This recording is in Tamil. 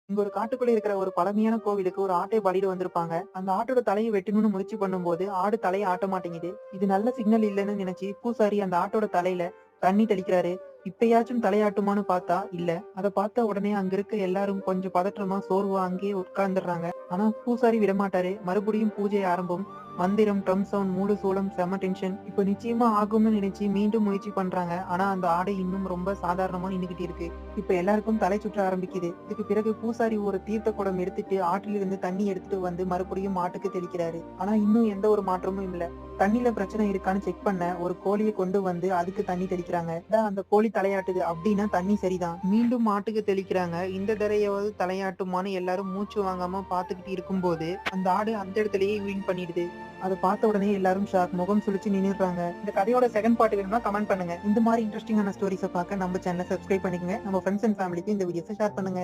இங்க ஒரு காட்டுக்குள்ள இருக்கிற ஒரு பழமையான கோவிலுக்கு ஒரு ஆட்டை பலியிட வந்திருப்பாங்க. அந்த ஆட்டோட தலையை வெட்டணும்னு முயற்சி பண்ணும்போது ஆடு தலையை ஆட்ட மாட்டேங்குது. இது நல்ல சிக்னல் இல்லைன்னு நினைச்சு பூசாரி அந்த ஆட்டோட தலையில தண்ணி தெளிக்கிறாரு. இப்பயாச்சும் தலையாட்டுமான்னு பார்த்தா இல்ல. அத பார்த்த உடனே அங்க இருக்க எல்லாரும் கொஞ்சம் பதற்றமா சோர்வா அங்கேயே உட்கார்ந்துடுறாங்க. ஆனா பூசாரி விடமாட்டாரு. மறுபடியும் பூஜை ஆரம்பம். மந்திரம், ட்ரம் சவுண்ட், மூடு சூளம், செம டென்ஷன். இப்ப நிச்சயமா ஆகும்னு நினைச்சு மீண்டும் முயற்சி பண்றாங்க. ஆனா அந்த ஆடை இன்னும் ரொம்ப சாதாரணமா நின்னுகிட்டு இருக்கு. இப்ப எல்லாருக்கும் தலை சுற்ற ஆரம்பிக்குது. இதுக்கு பிறகு பூசாரி ஒரு தீர்த்த குடம் எடுத்துட்டு ஆற்றிலிருந்து தண்ணி எடுத்துட்டு வந்து மறுபடியும் மாட்டுக்கு தெளிக்கிறாரு. ஆனா இன்னும் எந்த ஒரு மாற்றமும் இல்ல. தண்ணில பிரச்சனை இருக்கான்னு செக் பண்ண ஒரு கோழியை கொண்டு வந்து அதுக்கு தண்ணி தெளிக்கிறாங்க. அந்த கோழி தலையாட்டுது அப்படின்னா தண்ணி சரிதான். மீண்டும் மாட்டுக்கு தெளிக்கிறாங்க. இந்த தடவையாவது தலையாட்டுமான்னு எல்லாரும் மூச்சு வாங்காம பாத்துக்கிட்டு இருக்கும்போது அந்த ஆடு அந்த இடத்துலயே யூரின் பண்ணிடுது. அத பார்த்த உடனே எல்லாரும் ஷாக், முகம் சுளிச்சு நின்னுடுறாங்க. இந்த கதையோட செகண்ட் பார்ட் வேணும்னா கமெண்ட் பண்ணுங்க. இந்த மாதிரி இன்ட்ரெஸ்டிங்கான ஸ்டோரிஸை பார்க்க நம்ம சேனலை சப்ஸ்கிரைப் பண்ணிக்கங்க. நம்ம ஃப்ரெண்ட்ஸ் அண்ட் ஃபேமிலிக்கு இந்த வீடியோஸை ஷேர் பண்ணுங்க.